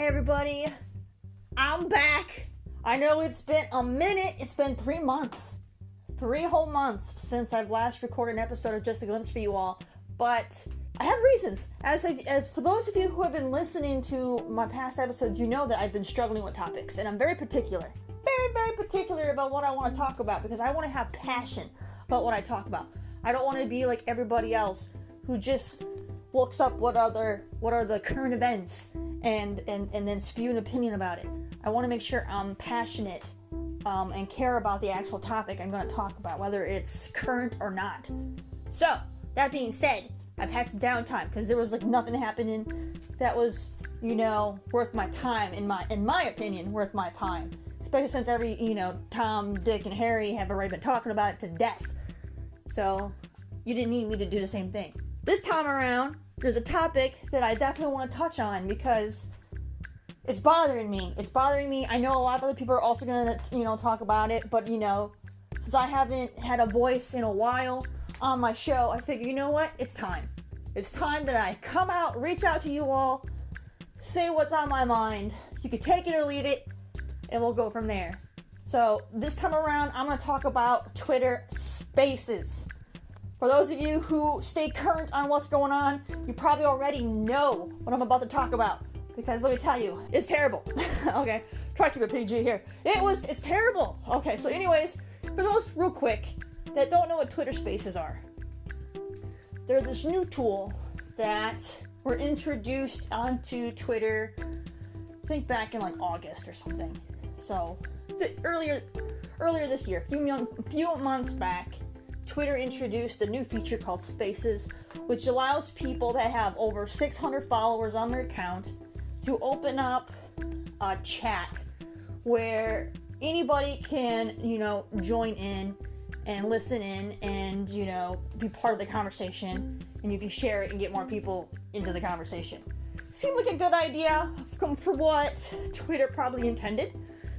Hey everybody, I'm back. I know it's been a minute. It's been 3 months. 3 whole months since I've last recorded an episode of Just a Glimpse for you all. But I have reasons. As for those of you who have been listening to my past episodes, you know that I've been struggling with topics. And I'm very particular. Very particular about what I want to talk about. Because I want to have passion about what I talk about. I don't want to be like everybody else who just looks up what are the current events and then spew an opinion about it. I want to make sure I'm passionate and care about the actual topic I'm going to talk about, whether it's current or not. So, that being said, I've had some downtime because there was like nothing happening that was, worth my time, in my opinion, worth my time. Especially since every, Tom, Dick, and Harry have already been talking about it to death. So, you didn't need me to do the same thing. This time around, there's a topic that I definitely want to touch on because it's bothering me. I know a lot of other people are also going to, talk about it, but, since I haven't had a voice in a while on my show, I figure, you know what? It's time. It's time that I come out, reach out to you all, say what's on my mind. You can take it or leave it, and we'll go from there. So, this time around, I'm going to talk about Twitter Spaces. For those of you who stay current on what's going on, you probably already know what I'm about to talk about. Because let me tell you, it's terrible. Okay, try to keep it PG here. It's terrible. Okay, so anyways, for those real quick that don't know what Twitter Spaces are, they're this new tool that were introduced onto Twitter, I think back in like August or something. So earlier this year, a few months back, Twitter introduced a new feature called Spaces, which allows people that have over 600 followers on their account to open up a chat where anybody can, join in and listen in and, be part of the conversation, and you can share it and get more people into the conversation. Seemed like a good idea for what Twitter probably intended.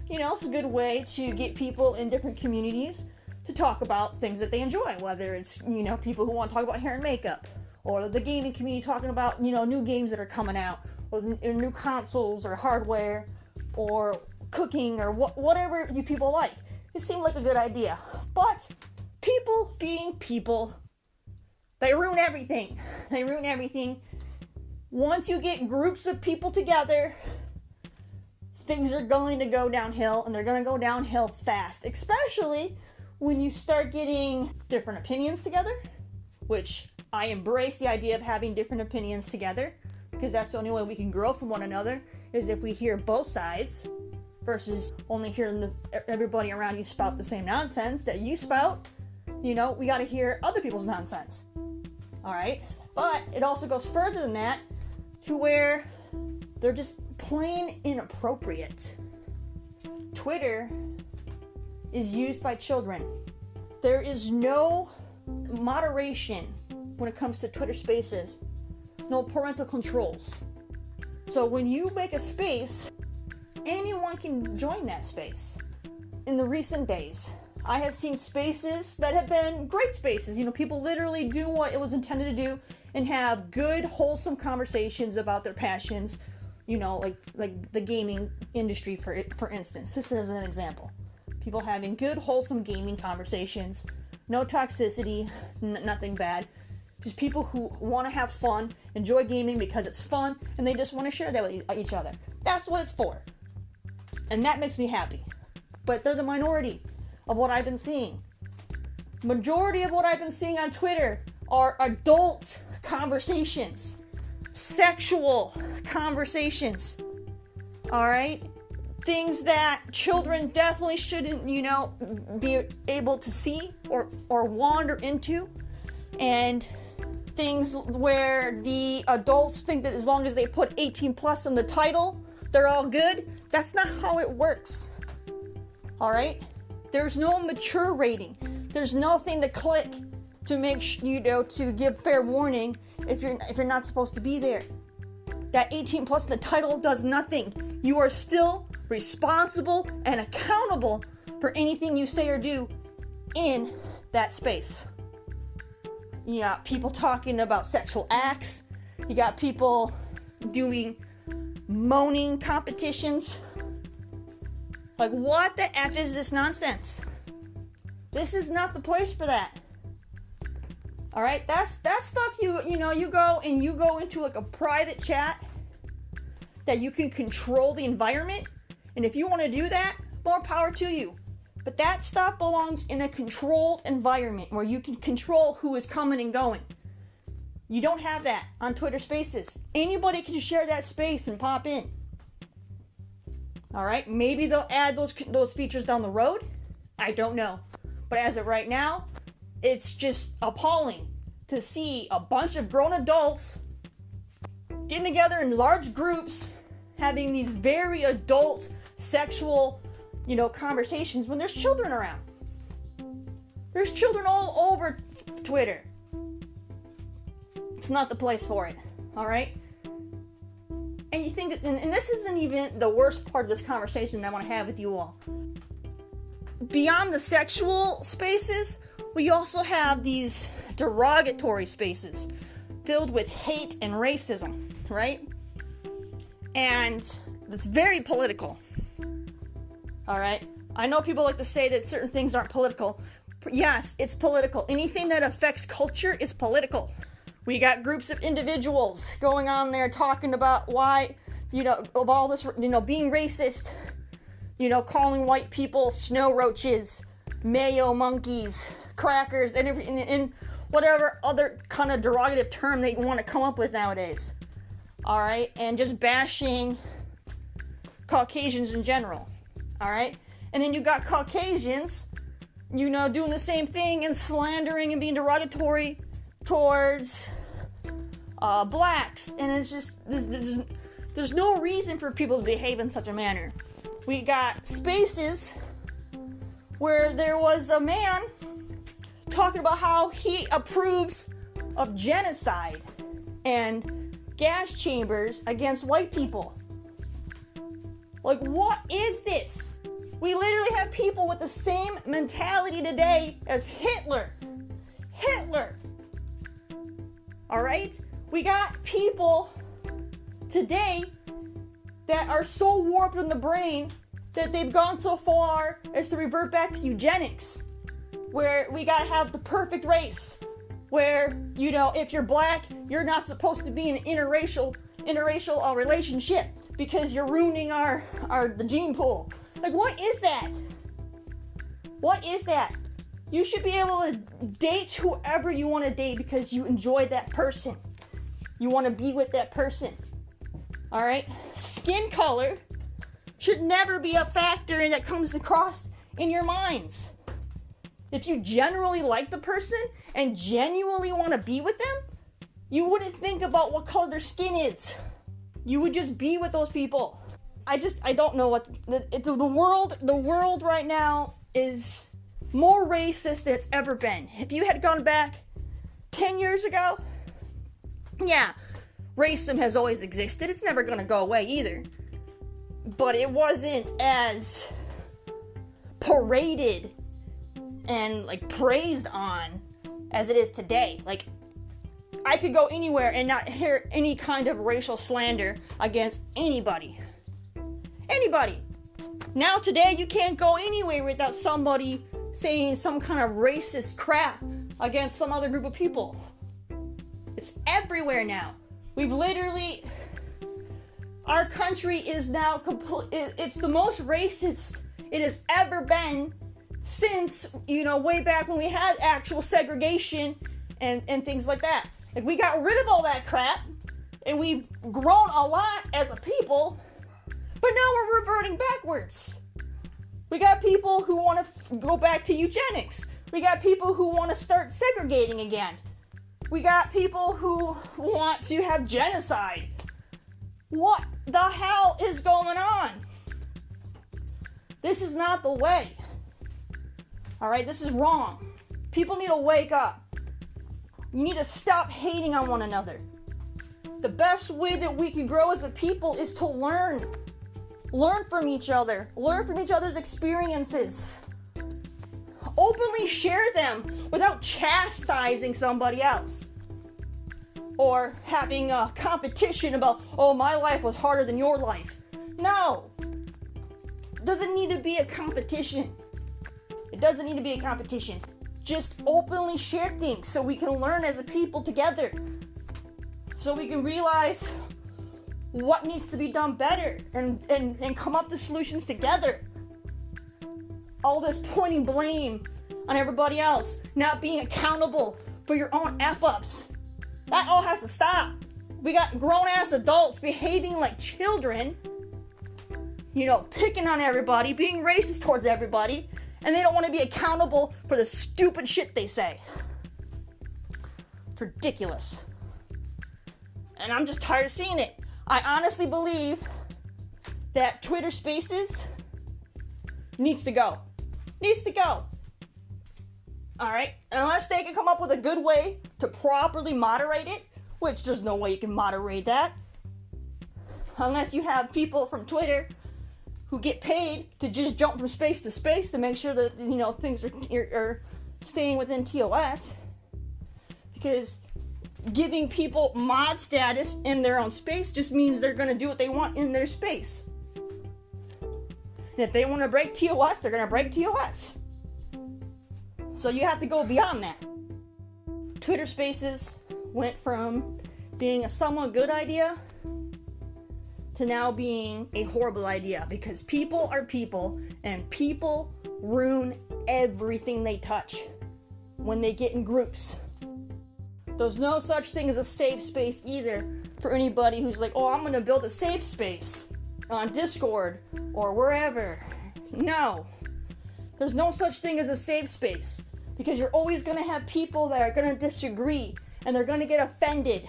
It's a good way to get people in different communities to talk about things that they enjoy, whether it's, people who want to talk about hair and makeup, or the gaming community talking about, new games that are coming out, or new consoles or hardware, or cooking, or whatever you people like. It seemed like a good idea. But people being people, they ruin everything. Once you get groups of people together, things are going to go downhill, and they're going to go downhill fast, especially when you start getting different opinions together, which I embrace the idea of having different opinions together, because that's the only way we can grow from one another, is if we hear both sides, versus only hearing everybody around you spout the same nonsense that you spout. We gotta hear other people's nonsense. Alright? But it also goes further than that, to where they're just plain inappropriate. Twitter is used by children. There is no moderation when it comes to Twitter Spaces. No parental controls. So when you make a space, anyone can join that space. In the recent days, I have seen spaces that have been great spaces. People literally do what it was intended to do and have good, wholesome conversations about their passions. Like the gaming industry, for instance. This is an example. People having good, wholesome gaming conversations. No toxicity, nothing bad. Just people who want to have fun, enjoy gaming because it's fun, and they just want to share that with each other. That's what it's for. And that makes me happy. But they're the minority of what I've been seeing. Majority of what I've been seeing on Twitter are adult conversations. Sexual conversations. Alright? Things that children definitely shouldn't, be able to see or wander into. And things where the adults think that as long as they put 18 plus in the title, they're all good. That's not how it works. Alright? There's no mature rating. There's nothing to click to make to give fair warning if you're not supposed to be there. That 18 plus in the title does nothing. You are still responsible and accountable for anything you say or do in that space. You got people talking about sexual acts. You got people doing moaning competitions. Like, what the F is this nonsense? This is not the place for that. All right, that's stuff you go into like a private chat that you can control the environment. And if you want to do that, more power to you. But that stuff belongs in a controlled environment where you can control who is coming and going. You don't have that on Twitter Spaces. Anybody can share that space and pop in. All right, maybe they'll add those features down the road. I don't know. But as of right now, it's just appalling to see a bunch of grown adults getting together in large groups, having these very adult sexual, conversations when there's children around. There's children all over Twitter. It's not the place for it, all right? And you think, and this isn't even the worst part of this conversation that I want to have with you all. Beyond the sexual spaces, we also have these derogatory spaces filled with hate and racism, right? And it's very political. All right? I know people like to say that certain things aren't political. Yes, it's political. Anything that affects culture is political. We got groups of individuals going on there talking about why, of all this, being racist, calling white people snow roaches, mayo monkeys, crackers, and whatever other kind of derogative term they want to come up with nowadays. All right? And just bashing Caucasians in general. All right? And then you got Caucasians, doing the same thing and slandering and being derogatory towards blacks. And it's just, there's no reason for people to behave in such a manner. We got spaces where there was a man talking about how he approves of genocide and gas chambers against white people. Like, what is this? We literally have people with the same mentality today as Hitler. All right? We got people today that are so warped in the brain that they've gone so far as to revert back to eugenics, where we gotta have the perfect race, where, if you're black, you're not supposed to be in an interracial relationship because you're ruining the gene pool. Like, what is that? What is that? You should be able to date whoever you want to date because you enjoy that person. You want to be with that person. All right? Skin color should never be a factor that comes across in your minds. If you genuinely like the person and genuinely want to be with them, you wouldn't think about what color their skin is. You would just be with those people. I don't know what the world right now is more racist than it's ever been. If you had gone back 10 years ago, yeah, racism has always existed. It's never going to go away either. But it wasn't as paraded and praised on as it is today. I could go anywhere and not hear any kind of racial slander against anybody. Now today you can't go anywhere without somebody saying some kind of racist crap against some other group of people. It's everywhere now. Our country is now it's the most racist it has ever been since, way back when we had actual segregation and things like that. We got rid of all that crap, and we've grown a lot as a people, but now we're reverting backwards. We got people who want to go back to eugenics. We got people who want to start segregating again. We got people who want to have genocide. What the hell is going on? This is not the way. All right, this is wrong. People need to wake up. You need to stop hating on one another. The best way that we can grow as a people is to learn. Learn from each other. Learn from each other's experiences. Openly share them without chastising somebody else. or having a competition about, oh, my life was harder than your life. No. It doesn't need to be a competition. It doesn't need to be a competition. Just openly share things so we can learn as a people together. So we can realize what needs to be done better and come up with solutions together. All this pointing blame on everybody else, not being accountable for your own F-ups. That all has to stop. We got grown-ass adults behaving like children, picking on everybody, being racist towards everybody, and they don't want to be accountable for the stupid shit they say. It's ridiculous. And I'm just tired of seeing it. I honestly believe that Twitter Spaces needs to go. Needs to go. Alright? Unless they can come up with a good way to properly moderate it, which there's no way you can moderate that. Unless you have people from Twitter who get paid to just jump from space to space to make sure that, things are staying within TOS. Because giving people mod status in their own space just means they're going to do what they want in their space. And if they want to break TOS, they're going to break TOS. So you have to go beyond that. Twitter Spaces went from being a somewhat good idea to now being a horrible idea, because people are people, and people ruin everything they touch when they get in groups. There's no such thing as a safe space either for anybody who's like, oh, I'm going to build a safe space on Discord or wherever. No. There's no such thing as a safe space, because you're always going to have people that are going to disagree and they're going to get offended.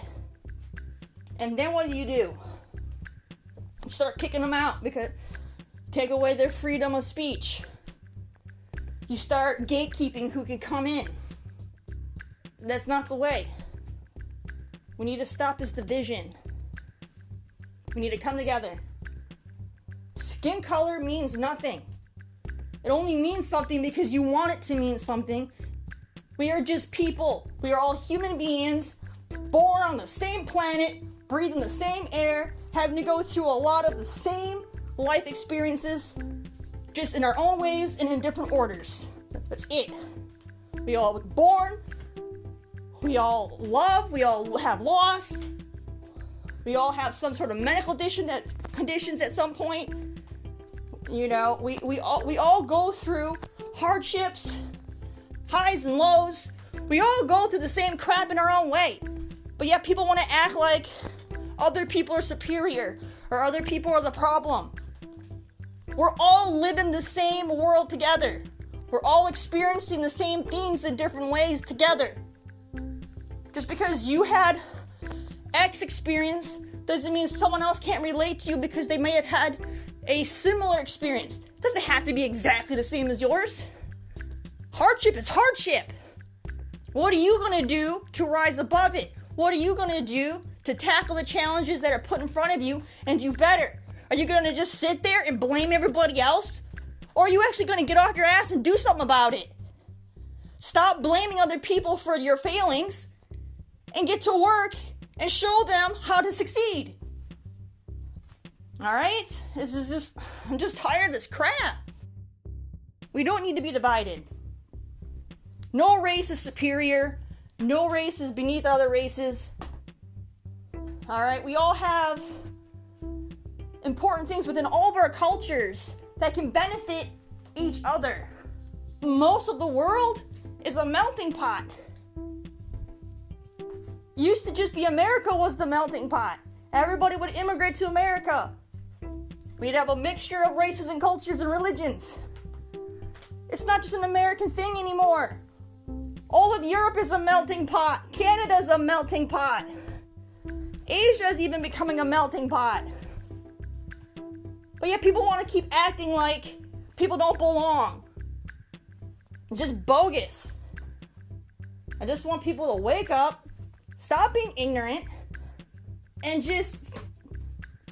And then what do? You start kicking them out because take away their freedom of speech. You start gatekeeping who can come in. That's not the way. We need to stop this division. We need to come together. Skin color means nothing. It only means something because you want it to mean something. We are just people. We are all human beings, born on the same planet, breathing the same air, having to go through a lot of the same life experiences, just in our own ways and in different orders. That's it. We all were born, we all love, we all have loss, we all have some sort of medical conditions at some point. We all go through hardships, highs and lows. We all go through the same crap in our own way. But yet people want to act like other people are superior or other people are the problem. We're all living the same world together. We're all experiencing the same things in different ways together. Just because you had X experience doesn't mean someone else can't relate to you because they may have had a similar experience. It doesn't have to be exactly the same as yours. Hardship is hardship. What are you going to do to rise above it? What are you going to do to tackle the challenges that are put in front of you and do better? Are you going to just sit there and blame everybody else? Or are you actually going to get off your ass and do something about it? Stop blaming other people for your failings and get to work and show them how to succeed. Alright? I'm just tired of this crap. We don't need to be divided. No race is superior. No race is beneath other races. Alright? We all have important things within all of our cultures that can benefit each other. Most of the world is a melting pot. Used to just be America was the melting pot. Everybody would immigrate to America. We'd have a mixture of races and cultures and religions. It's not just an American thing anymore. All of Europe is a melting pot. Canada's a melting pot. Asia is even becoming a melting pot. But yet people want to keep acting like people don't belong. It's just bogus. I just want people to wake up, stop being ignorant, and just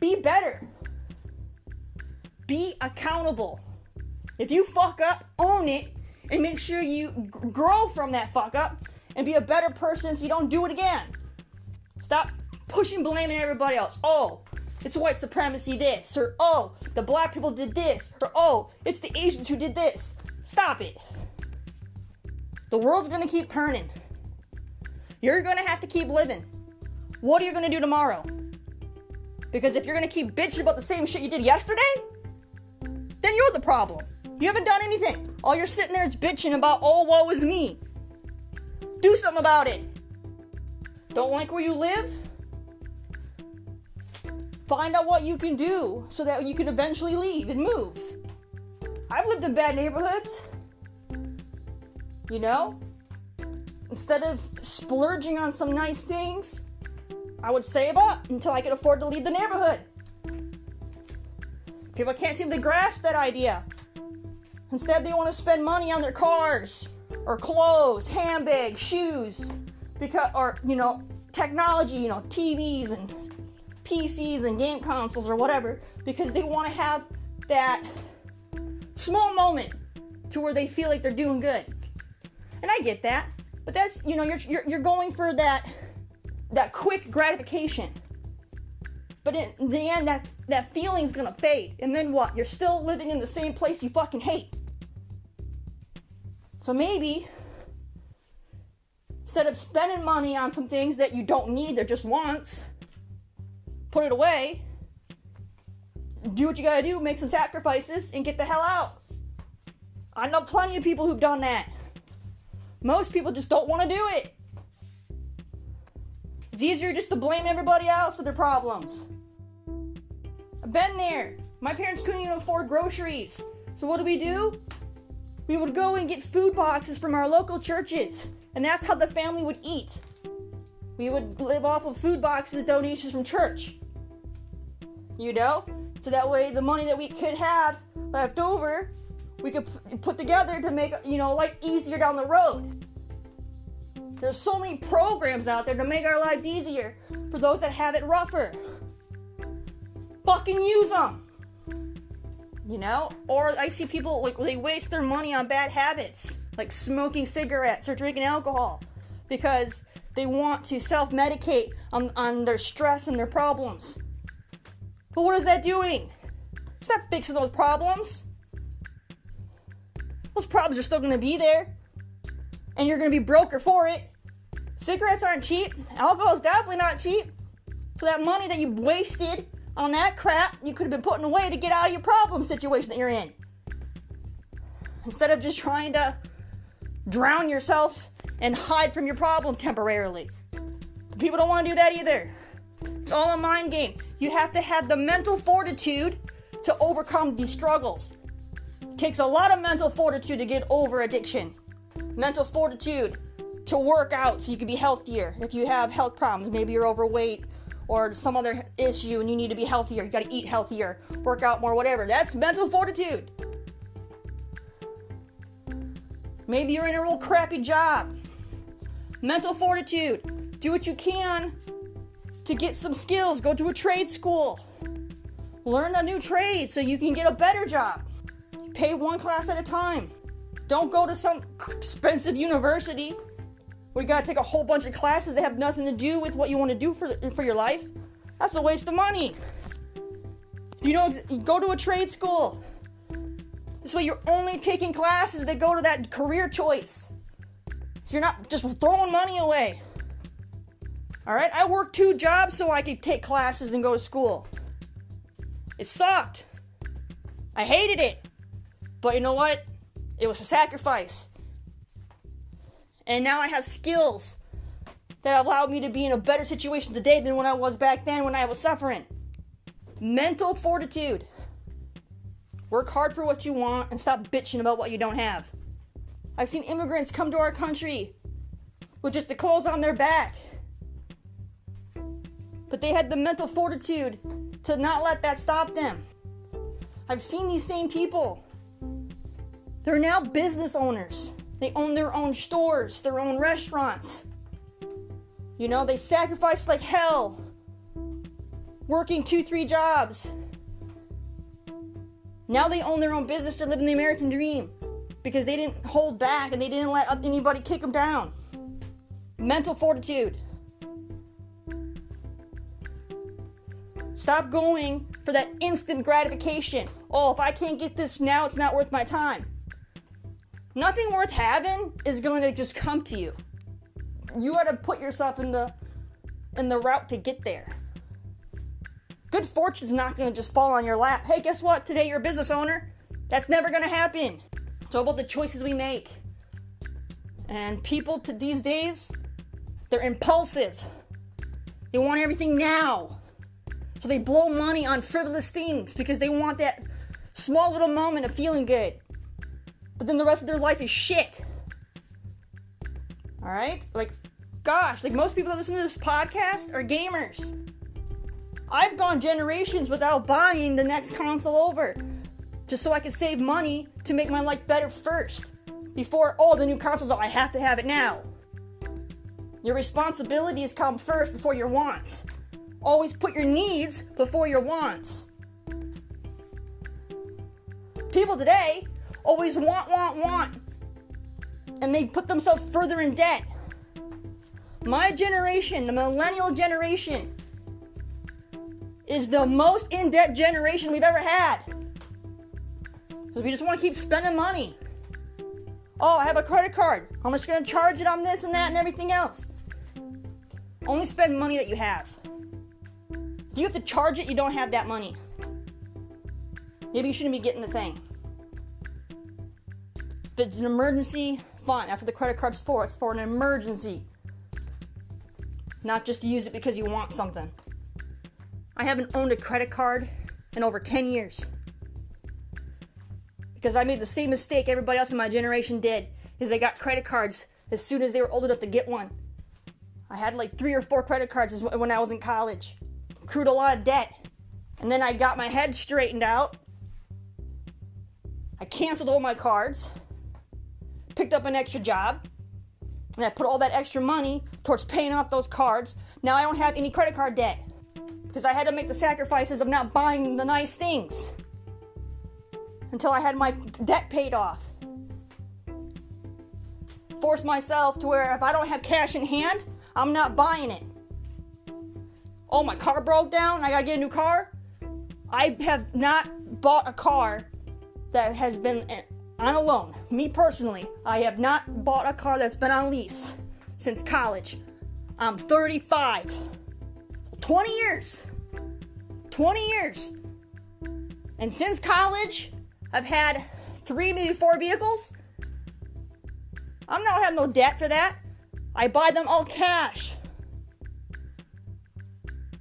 be better. Be accountable. If you fuck up, own it, and make sure you grow from that fuck up and be a better person so you don't do it again. Stop pushing blame on everybody else. Oh, it's white supremacy this, or oh, the black people did this, or oh, it's the Asians who did this. Stop it. The world's gonna keep turning. You're gonna have to keep living. What are you gonna do tomorrow? Because if you're gonna keep bitching about the same shit you did yesterday, then you're the problem. You haven't done anything. All you're sitting there is bitching about, oh, woe is me. Do something about it. Don't like where you live? Find out what you can do so that you can eventually leave and move. I've lived in bad neighborhoods. You know? Instead of splurging on some nice things, I would save up until I could afford to leave the neighborhood. People can't seem to grasp that idea. Instead, they want to spend money on their cars, or clothes, handbags, shoes, or technology, TVs and PCs and game consoles or whatever, because they want to have that small moment to where they feel like they're doing good. And I get that, but that's, you're going for that quick gratification. But in the end, that feeling's gonna fade. And then what? You're still living in the same place you fucking hate. So maybe, instead of spending money on some things that you don't need, they're just wants, put it away, do what you gotta do, make some sacrifices, and get the hell out. I know plenty of people who've done that. Most people just don't want to do it. It's easier just to blame everybody else for their problems. I've been there. My parents couldn't even afford groceries. So what do? We would go and get food boxes from our local churches. And that's how the family would eat. We would live off of food boxes, donations from church. So that way the money that we could have left over, we could put together to make, life easier down the road. There's so many programs out there to make our lives easier for those that have it rougher. Fucking use them. Or I see people, they waste their money on bad habits, like smoking cigarettes or drinking alcohol, because they want to self-medicate on their stress and their problems. But what is that doing? It's not fixing those problems. Those problems are still going to be there. And you're going to be broker for it. Cigarettes aren't cheap. Alcohol is definitely not cheap. So that money that you wasted on that crap, you could have been putting away to get out of your problem situation that you're in. Instead of just trying to drown yourself and hide from your problem temporarily. People don't want to do that either. It's all a mind game. You have to have the mental fortitude to overcome these struggles. It takes a lot of mental fortitude to get over addiction. Mental fortitude to work out so you can be healthier. If you have health problems, maybe you're overweight or some other issue and you need to be healthier, you got to eat healthier, work out more, whatever. That's mental fortitude. Maybe you're in a real crappy job. Mental fortitude. Do what you can to get some skills. Go to a trade school. Learn a new trade so you can get a better job. Pay one class at a time. Don't go to some expensive university where you gotta take a whole bunch of classes that have nothing to do with what you want to do for your life. That's a waste of money. You go to a trade school. This way you're only taking classes that go to that career choice. So you're not just throwing money away. Alright, I worked 2 jobs so I could take classes and go to school. It sucked. I hated it. But you know what? It was a sacrifice. And now I have skills that allowed me to be in a better situation today than when I was back then when I was suffering. Mental fortitude. Work hard for what you want and stop bitching about what you don't have. I've seen immigrants come to our country with just the clothes on their back. But they had the mental fortitude to not let that stop them. I've seen these same people. They're now business owners. They own their own stores, their own restaurants. They sacrificed like hell, working 2-3 jobs. Now they own their own business. They're living the American dream because they didn't hold back and they didn't let anybody kick them down. Mental fortitude. Stop going for that instant gratification. Oh, if I can't get this now, it's not worth my time. Nothing worth having is going to just come to you. You got to put yourself in the route to get there. Good fortune's not going to just fall on your lap. Hey, guess what? Today you're a business owner. That's never going to happen. It's all about the choices we make. And people these days, they're impulsive. They want everything now. So they blow money on frivolous things because they want that small little moment of feeling good. But then the rest of their life is shit. Alright? Like most people that listen to this podcast are gamers. I've gone generations without buying the next console over. Just so I can save money to make my life better first. Before, the new console's out, I have to have it now. Your responsibilities come first before your wants. Always put your needs before your wants. People today always want. And they put themselves further in debt. My generation, the millennial generation, is the most in-debt generation we've ever had. Because we just want to keep spending money. Oh, I have a credit card. I'm just going to charge it on this and that and everything else. Only spend money that you have. If you have to charge it, you don't have that money. Maybe you shouldn't be getting the thing. If it's an emergency, fine. That's what the credit card's for. It's for an emergency. Not just to use it because you want something. I haven't owned a credit card in over 10 years. Because I made the same mistake everybody else in my generation did. Is they got credit cards as soon as they were old enough to get one. I had like 3 or 4 credit cards when I was in college. Accrued a lot of debt. And then I got my head straightened out. I canceled all my cards. Picked up an extra job. And I put all that extra money towards paying off those cards. Now I don't have any credit card debt. Because I had to make the sacrifices of not buying the nice things. Until I had my debt paid off. Force myself to where if I don't have cash in hand, I'm not buying it. Oh, my car broke down, I gotta get a new car. I have not bought a car that has been on a loan. Me personally, I have not bought a car that's been on lease since college. I'm 35. 20 years. 20 years. And since college, I've had 3, maybe 4 vehicles. I'm not having no debt for that. I buy them all cash.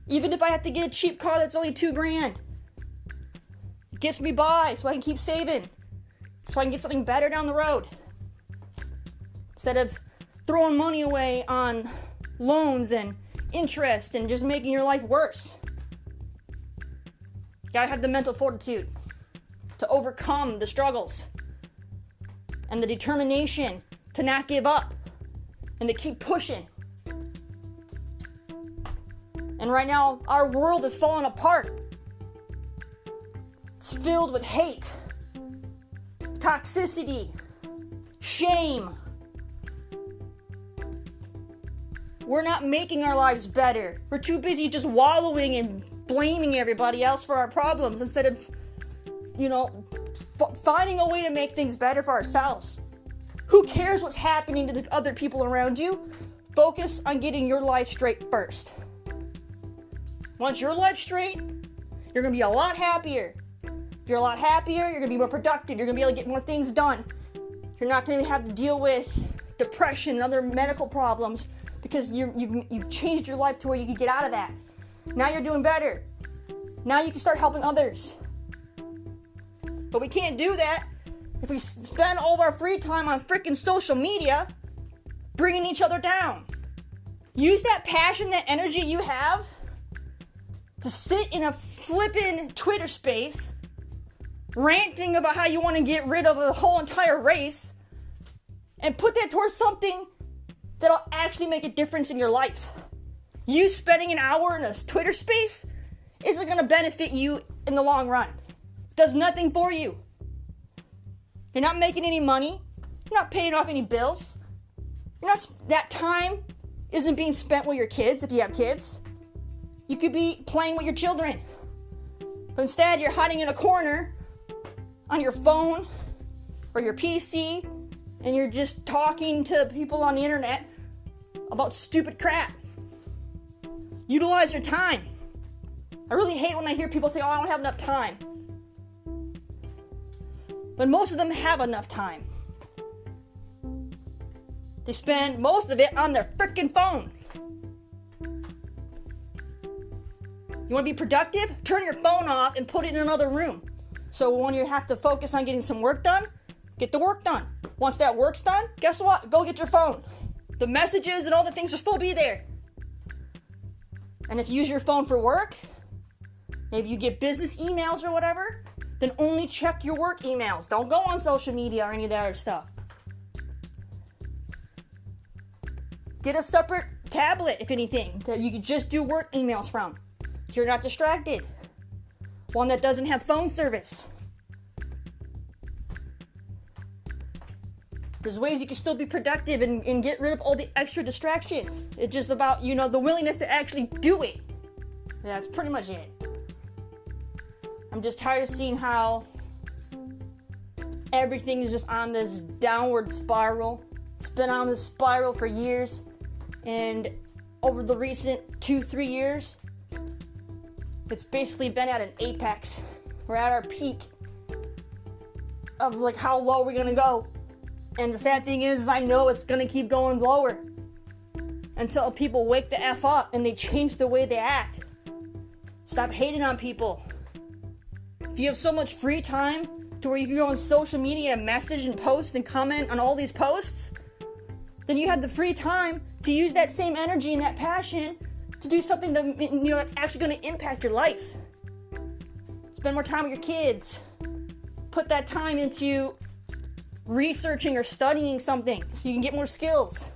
Even if I have to get a cheap car that's only $2,000. It gets me by so I can keep saving. So I can get something better down the road. Instead of throwing money away on loans and interest and just making your life worse. You gotta have the mental fortitude to overcome the struggles and the determination to not give up and to keep pushing. And right now, our world is falling apart. It's filled with hate, toxicity, shame. We're not making our lives better. We're too busy just wallowing and blaming everybody else for our problems instead of, finding a way to make things better for ourselves. Who cares what's happening to the other people around you? Focus on getting your life straight first. Once your life's straight, you're going to be a lot happier. If you're a lot happier, you're going to be more productive. You're going to be able to get more things done. You're not going to have to deal with depression and other medical problems because you've changed your life to where you can get out of that. Now you're doing better. Now you can start helping others. But we can't do that if we spend all of our free time on freaking social media bringing each other down. Use that passion, that energy you have to sit in a flippin' Twitter space ranting about how you want to get rid of a whole entire race and put that towards something that'll actually make a difference in your life. You spending an hour in a Twitter space isn't going to benefit you in the long run. It does nothing for you. You're not making any money. You're not paying off any bills. That time isn't being spent with your kids if you have kids. You could be playing with your children. But instead, you're hiding in a corner on your phone or your PC, and you're just talking to people on the internet about stupid crap. Utilize your time. I really hate when I hear people say, oh, I don't have enough time. But most of them have enough time. They spend most of it on their freaking phone. You want to be productive? Turn your phone off and put it in another room. So when you have to focus on getting some work done, get the work done. Once that work's done, guess what? Go get your phone. The messages and all the things will still be there. And if you use your phone for work, maybe you get business emails or whatever, then only check your work emails. Don't go on social media or any of that other stuff. Get a separate tablet, if anything, that you can just do work emails from, so you're not distracted. One that doesn't have phone service. There's ways you can still be productive and get rid of all the extra distractions. It's just about, the willingness to actually do it. That's pretty much it. I'm just tired of seeing how everything is just on this downward spiral. It's been on this spiral for years. And over the recent 2-3 years, it's basically been at an apex. We're at our peak of like how low we're gonna go. And the sad thing is I know it's gonna keep going lower until people wake the F up and they change the way they act. Stop hating on people. If you have so much free time to where you can go on social media and message and post and comment on all these posts, then you have the free time to use that same energy and that passion to do something that, that's actually going to impact your life. Spend more time with your kids. Put that time into researching or studying something so you can get more skills.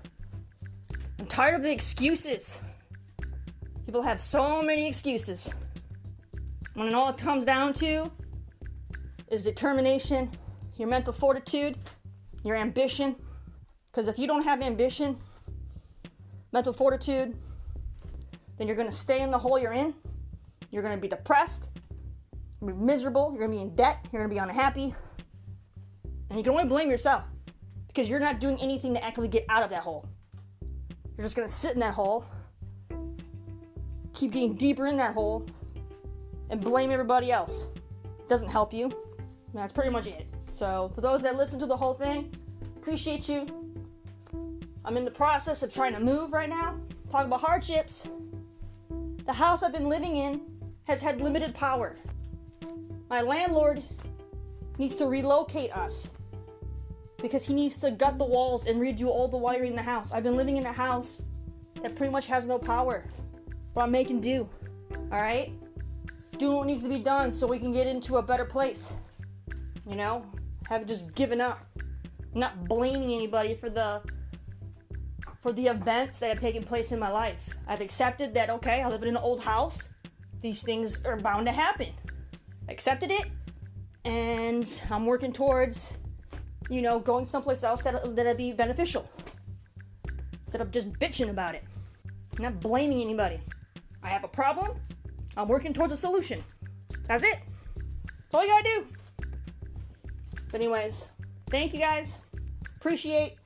I'm tired of the excuses. People have so many excuses. When all it comes down to is determination, your mental fortitude, your ambition. Because if you don't have ambition, mental fortitude, then you're going to stay in the hole you're in. You're going to be depressed. You're going to be miserable. You're going to be in debt. You're going to be unhappy. And you can only blame yourself because you're not doing anything to actually get out of that hole. You're just going to sit in that hole, keep getting deeper in that hole, and blame everybody else. It doesn't help you. And that's pretty much it. So for those that listen to the whole thing, appreciate you. I'm in the process of trying to move right now. Talk about hardships. The house I've been living in has had limited power. My landlord needs to relocate us because he needs to gut the walls and redo all the wiring in the house. I've been living in a house that pretty much has no power, but I'm making do. Alright? Doing what needs to be done so we can get into a better place. Haven't just given up. I'm not blaming anybody for the events that have taken place in my life. I've accepted that, okay, I live in an old house. These things are bound to happen. I accepted it, and I'm working towards, going someplace else that'll be beneficial. Instead of just bitching about it. I'm not blaming anybody. I have a problem. I'm working towards a solution. That's it. That's all you gotta do. But anyways, thank you guys. Appreciate.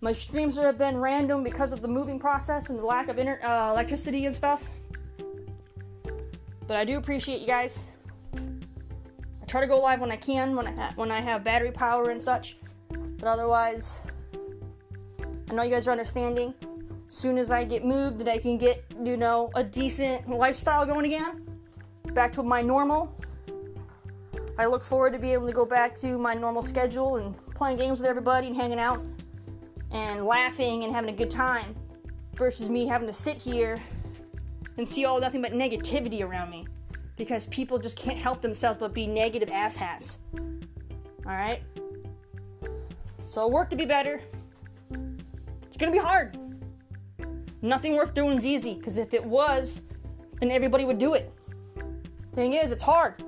My streams have been random because of the moving process and the lack of electricity and stuff. But I do appreciate you guys. I try to go live when I can, when I have battery power and such. But otherwise, I know you guys are understanding. As soon as I get moved and I can get, a decent lifestyle going again, back to my normal, I look forward to being able to go back to my normal schedule and playing games with everybody and hanging out and laughing and having a good time versus me having to sit here and see nothing but negativity around me because people just can't help themselves but be negative asshats. Alright? So work to be better. It's gonna be hard. Nothing worth doing is easy, because if it was, then everybody would do it. Thing is, it's hard.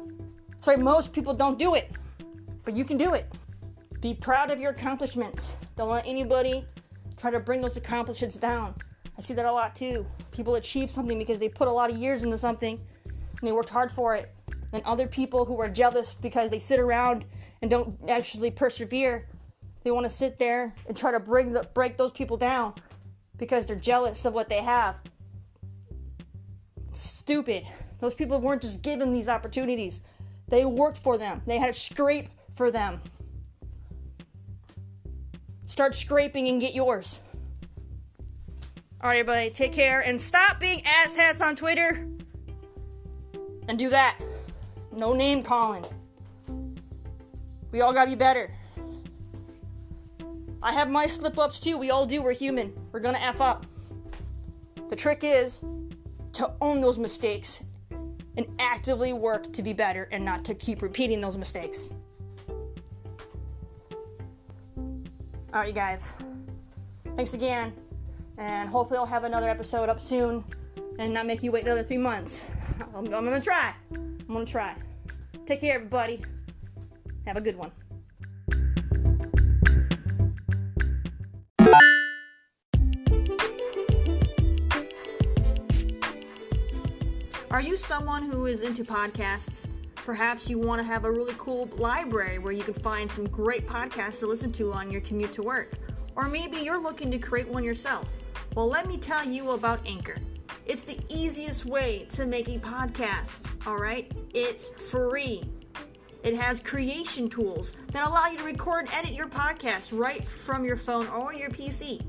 That's why most people don't do it. But you can do it. Be proud of your accomplishments. Don't let anybody try to bring those accomplishments down. I see that a lot too. People achieve something because they put a lot of years into something and they worked hard for it. And other people who are jealous because they sit around and don't actually persevere, they want to sit there and try to break those people down because they're jealous of what they have. It's stupid. Those people weren't just given these opportunities. They worked for them. They had to scrape for them. Start scraping and get yours. All right, everybody, take care and stop being asshats on Twitter. And do that. No name calling. We all gotta be better. I have my slip-ups too. We all do. We're human. We're gonna F up. The trick is to own those mistakes and actively work to be better and not to keep repeating those mistakes. All right, you guys. Thanks again. And hopefully I'll have another episode up soon and not make you wait another 3 months. I'm gonna try. Take care, everybody. Have a good one. Are you someone who is into podcasts? Perhaps you want to have a really cool library where you can find some great podcasts to listen to on your commute to work. Or maybe you're looking to create one yourself. Well, let me tell you about Anchor. It's the easiest way to make a podcast, all right? It's free. It has creation tools that allow you to record and edit your podcast right from your phone or your PC.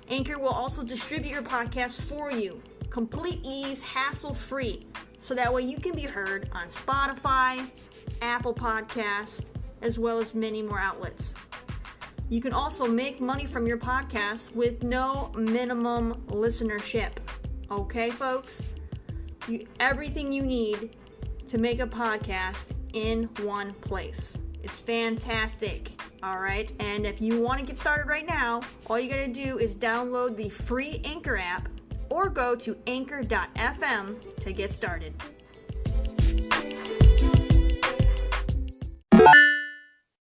Anchor will also distribute your podcast for you. Complete ease, hassle-free, so that way you can be heard on Spotify, Apple Podcasts, as well as many more outlets. You can also make money from your podcast with no minimum listenership. Okay, folks? Everything you need to make a podcast in one place. It's fantastic, all right? And if you want to get started right now, all you got to do is download the free Anchor app or go to anchor.fm to get started.